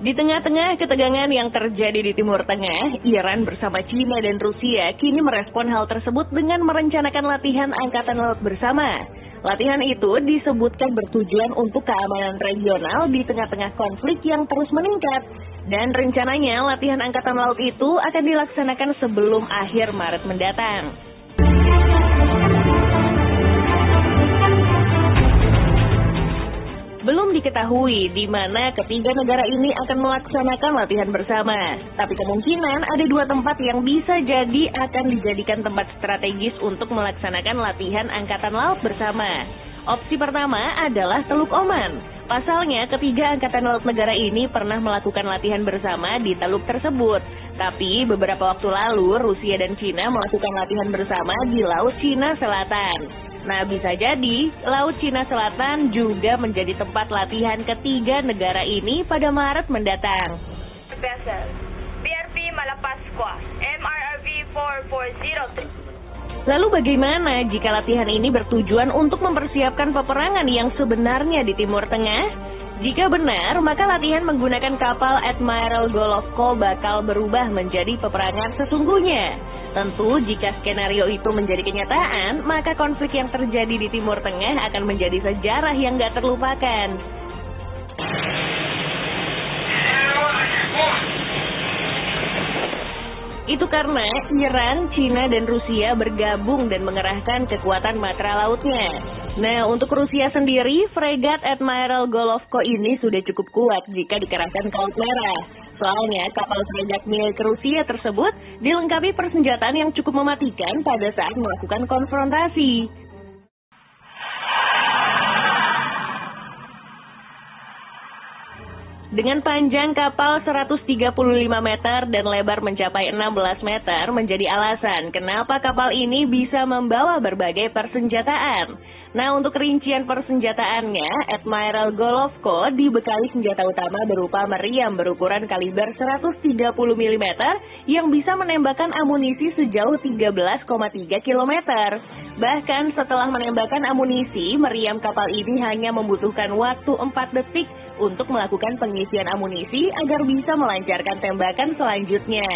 Di tengah-tengah ketegangan yang terjadi di Timur Tengah, Iran bersama China dan Rusia kini merespon hal tersebut dengan merencanakan latihan angkatan laut bersama. Latihan itu disebutkan bertujuan untuk keamanan regional di tengah-tengah konflik yang terus meningkat. Dan rencananya latihan angkatan laut itu akan dilaksanakan sebelum akhir Maret mendatang. Belum diketahui di mana ketiga negara ini akan melaksanakan latihan bersama. Tapi kemungkinan ada dua tempat yang bisa jadi akan dijadikan tempat strategis untuk melaksanakan latihan angkatan laut bersama. Opsi pertama adalah Teluk Oman. Pasalnya, ketiga angkatan laut negara ini pernah melakukan latihan bersama di teluk tersebut. Tapi beberapa waktu lalu, Rusia dan China melakukan latihan bersama di Laut Cina Selatan. Nah, bisa jadi Laut Cina Selatan juga menjadi tempat latihan ketiga negara ini pada Maret mendatang. Vessel BRP Malapascua MRRV 4403. Lalu bagaimana jika latihan ini bertujuan untuk mempersiapkan peperangan yang sebenarnya di Timur Tengah? Jika benar, maka latihan menggunakan kapal Admiral Golovko bakal berubah menjadi peperangan sesungguhnya. Tentu jika skenario itu menjadi kenyataan, maka konflik yang terjadi di Timur Tengah akan menjadi sejarah yang gak terlupakan. Itu karena Iran, China, dan Rusia bergabung dan mengerahkan kekuatan matra lautnya. Nah, untuk Rusia sendiri, fregat Admiral Golovko ini sudah cukup kuat jika dikerahkan ke Laut Merah. Soalnya, kapal fregat milik Rusia tersebut dilengkapi persenjataan yang cukup mematikan pada saat melakukan konfrontasi. Dengan panjang kapal 135 meter dan lebar mencapai 16 meter menjadi alasan kenapa kapal ini bisa membawa berbagai persenjataan. Nah, untuk rincian persenjataannya, Admiral Golovko dibekali senjata utama berupa meriam berukuran kaliber 130 mm yang bisa menembakkan amunisi sejauh 13,3 km. Bahkan setelah menembakkan amunisi, meriam kapal ini hanya membutuhkan waktu 4 detik untuk melakukan pengisian amunisi agar bisa melancarkan tembakan selanjutnya.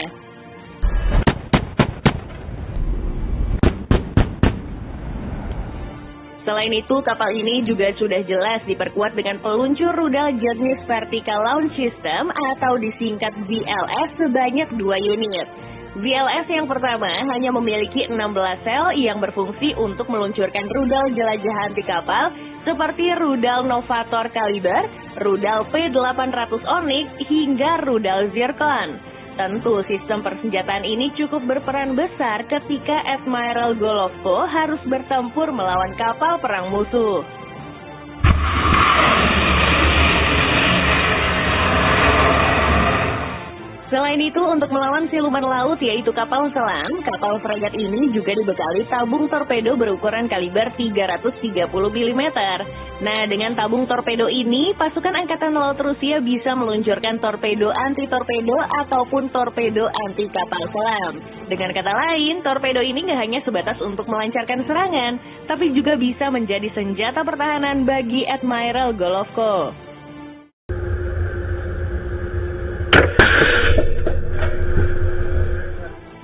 Selain itu, kapal ini juga sudah jelas diperkuat dengan peluncur rudal jenis Vertical Launch System atau disingkat VLS sebanyak 2 unit. VLS yang pertama hanya memiliki 16 sel yang berfungsi untuk meluncurkan rudal jelajah anti kapal seperti rudal Novator Kaliber, rudal P-800 Onyx, hingga rudal Zircon. Tentu sistem persenjataan ini cukup berperan besar ketika Admiral Golovko harus bertempur melawan kapal perang musuh. Selain itu, untuk melawan siluman laut yaitu kapal selam, kapal fregat ini juga dibekali tabung torpedo berukuran kaliber 330 mm. Nah, dengan tabung torpedo ini, pasukan Angkatan Laut Rusia bisa meluncurkan torpedo anti-torpedo ataupun torpedo anti-kapal selam. Dengan kata lain, torpedo ini nggak hanya sebatas untuk melancarkan serangan, tapi juga bisa menjadi senjata pertahanan bagi Admiral Golovko.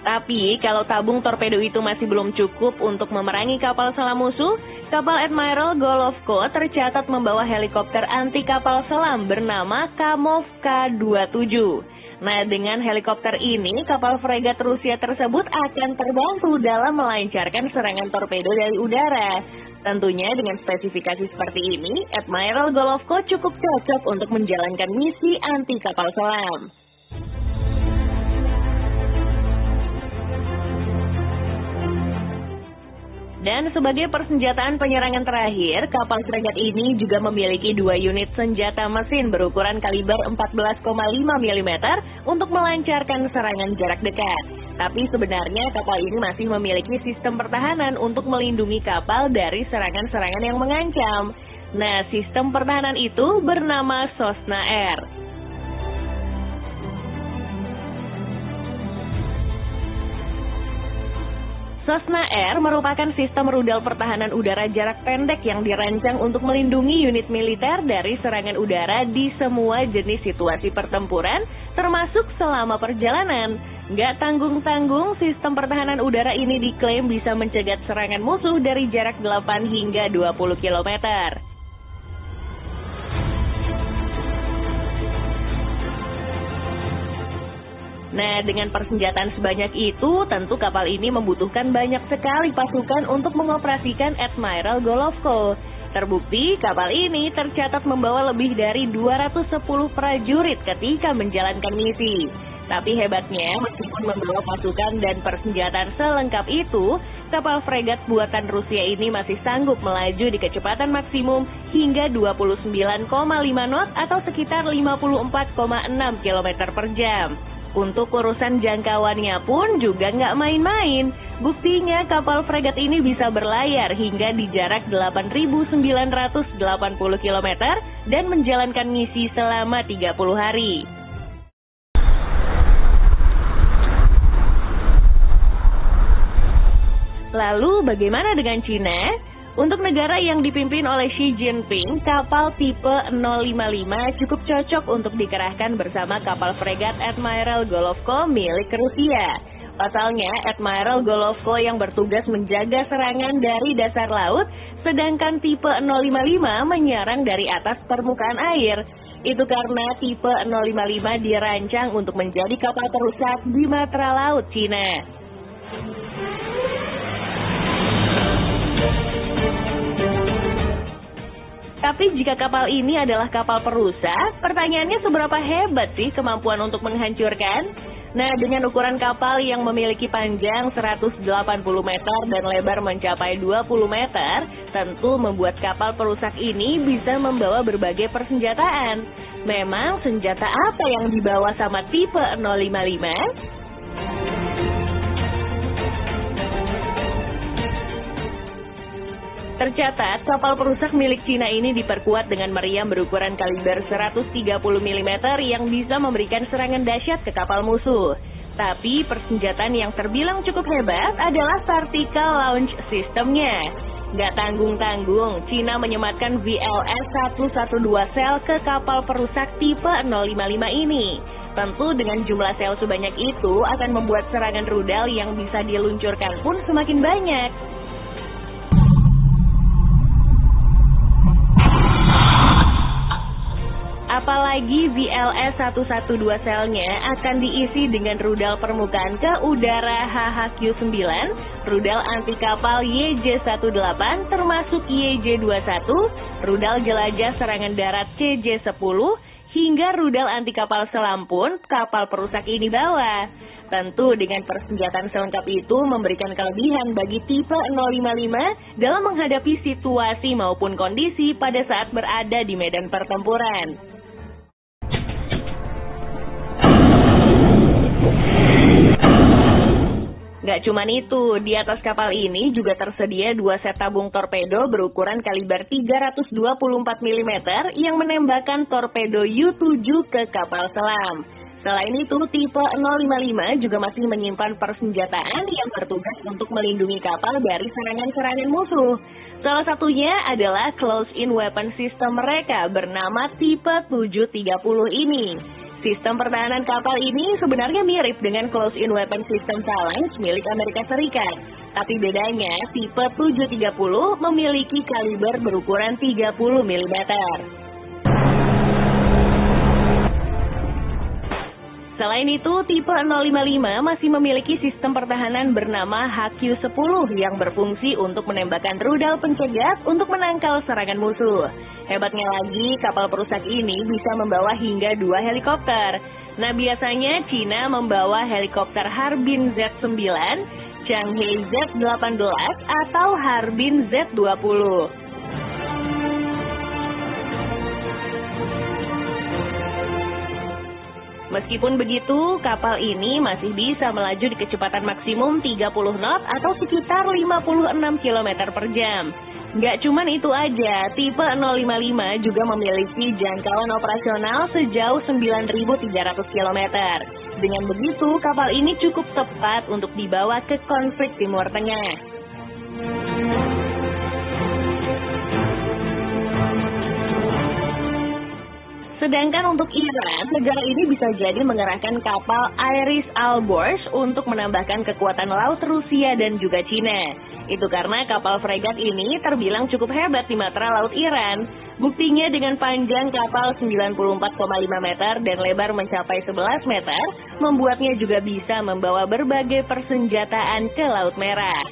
Tapi, kalau tabung torpedo itu masih belum cukup untuk memerangi kapal selam musuh, kapal Admiral Golovko tercatat membawa helikopter anti kapal selam bernama Kamov K-27. Nah, dengan helikopter ini, kapal fregat Rusia tersebut akan terbantu dalam melancarkan serangan torpedo dari udara. Tentunya dengan spesifikasi seperti ini, Admiral Golovko cukup cocok untuk menjalankan misi anti kapal selam. Dan sebagai persenjataan penyerangan terakhir, kapal fregat ini juga memiliki 2 unit senjata mesin berukuran kaliber 14,5 mm untuk melancarkan serangan jarak dekat. Tapi sebenarnya kapal ini masih memiliki sistem pertahanan untuk melindungi kapal dari serangan-serangan yang mengancam. Nah, sistem pertahanan itu bernama Sosna Air. Cessna Air merupakan sistem rudal pertahanan udara jarak pendek yang dirancang untuk melindungi unit militer dari serangan udara di semua jenis situasi pertempuran, termasuk selama perjalanan. Nggak tanggung-tanggung, sistem pertahanan udara ini diklaim bisa mencegat serangan musuh dari jarak 8 hingga 20 km. Nah, dengan persenjataan sebanyak itu, tentu kapal ini membutuhkan banyak sekali pasukan untuk mengoperasikan Admiral Golovko. Terbukti, kapal ini tercatat membawa lebih dari 210 prajurit ketika menjalankan misi. Tapi hebatnya, meskipun membawa pasukan dan persenjataan selengkap itu, kapal fregat buatan Rusia ini masih sanggup melaju di kecepatan maksimum hingga 29,5 knot atau sekitar 54,6 km per jam. Untuk urusan jangkauannya pun juga nggak main-main. Buktinya kapal fregat ini bisa berlayar hingga di jarak 8.980 km dan menjalankan misi selama 30 hari. Lalu bagaimana dengan Cina? Untuk negara yang dipimpin oleh Xi Jinping, kapal tipe 055 cukup cocok untuk dikerahkan bersama kapal fregat Admiral Golovko milik Rusia. Pasalnya, Admiral Golovko yang bertugas menjaga serangan dari dasar laut, sedangkan tipe 055 menyerang dari atas permukaan air. Itu karena tipe 055 dirancang untuk menjadi kapal perusak di matra laut Cina. Tapi jika kapal ini adalah kapal perusak, pertanyaannya seberapa hebat sih kemampuan untuk menghancurkan? Nah, dengan ukuran kapal yang memiliki panjang 180 meter dan lebar mencapai 20 meter, tentu membuat kapal perusak ini bisa membawa berbagai persenjataan. Memang senjata apa yang dibawa sama tipe 055? Tercatat, kapal perusak milik Cina ini diperkuat dengan meriam berukuran kaliber 130 mm yang bisa memberikan serangan dahsyat ke kapal musuh. Tapi persenjataan yang terbilang cukup hebat adalah vertical launch systemnya. Nggak tanggung-tanggung, Cina menyematkan VLS 112 sel ke kapal perusak tipe 055 ini. Tentu dengan jumlah sel sebanyak itu akan membuat serangan rudal yang bisa diluncurkan pun semakin banyak. Apalagi VLS 112 selnya akan diisi dengan rudal permukaan ke udara HHQ-9, rudal anti kapal YJ-18 termasuk YJ-21, rudal jelajah serangan darat CJ-10, hingga rudal anti kapal selam pun kapal perusak ini bawa. Tentu dengan persenjataan selengkap itu memberikan kelebihan bagi tipe 055 dalam menghadapi situasi maupun kondisi pada saat berada di medan pertempuran. Gak cuman itu, di atas kapal ini juga tersedia 2 set tabung torpedo berukuran kaliber 324 mm yang menembakkan torpedo U-7 ke kapal selam. Selain itu, tipe 055 juga masih menyimpan persenjataan yang bertugas untuk melindungi kapal dari serangan-serangan musuh. Salah satunya adalah close-in weapon system mereka bernama tipe 730 ini. Sistem pertahanan kapal ini sebenarnya mirip dengan close-in weapon system Phalanx milik Amerika Serikat. Tapi bedanya, tipe 730 memiliki kaliber berukuran 30 mm. Selain itu, tipe 055 masih memiliki sistem pertahanan bernama HQ-10 yang berfungsi untuk menembakkan rudal pencegat untuk menangkal serangan musuh. Hebatnya lagi, kapal perusak ini bisa membawa hingga 2 helikopter. Nah, biasanya Cina membawa helikopter Harbin Z-9, Changhe Z-18, atau Harbin Z-20. Meskipun begitu, kapal ini masih bisa melaju di kecepatan maksimum 30 knot atau sekitar 56 km per jam. Nggak cuman itu aja, tipe 055 juga memiliki jangkauan operasional sejauh 9.300 km. Dengan begitu, kapal ini cukup tepat untuk dibawa ke konflik Timur Tengah. Sedangkan untuk Iran, negara ini bisa jadi mengerahkan kapal Iris Alborz untuk menambahkan kekuatan laut Rusia dan juga Cina. Itu karena kapal fregat ini terbilang cukup hebat di matra laut Iran. Buktinya dengan panjang kapal 94,5 meter dan lebar mencapai 11 meter, membuatnya juga bisa membawa berbagai persenjataan ke Laut Merah.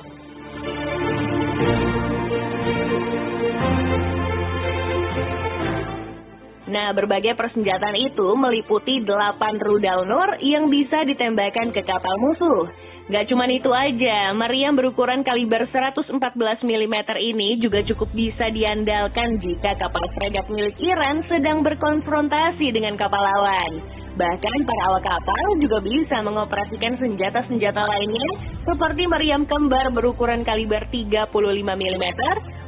Nah, berbagai persenjataan itu meliputi 8 rudal Nur yang bisa ditembakkan ke kapal musuh. Gak cuma itu aja, meriam berukuran kaliber 114 mm ini juga cukup bisa diandalkan jika kapal fregat milik Iran sedang berkonfrontasi dengan kapal lawan. Bahkan para awak kapal juga bisa mengoperasikan senjata-senjata lainnya seperti meriam kembar berukuran kaliber 35 mm,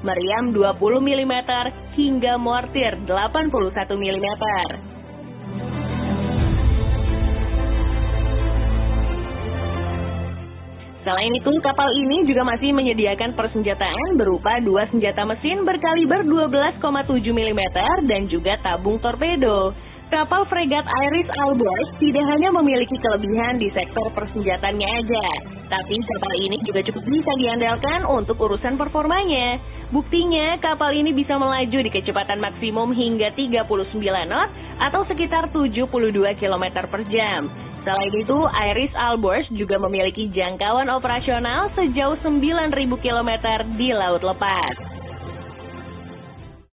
meriam 20 mm, hingga mortir 81 mm. Selain itu, kapal ini juga masih menyediakan persenjataan berupa 2 senjata mesin berkaliber 12,7 mm dan juga tabung torpedo. Kapal fregat Iris Alborz tidak hanya memiliki kelebihan di sektor persenjataannya aja, tapi kapal ini juga cukup bisa diandalkan untuk urusan performanya. Buktinya, kapal ini bisa melaju di kecepatan maksimum hingga 39 knot atau sekitar 72 km per jam. Selain itu, Iris Alborz juga memiliki jangkauan operasional sejauh 9.000 km di laut lepas.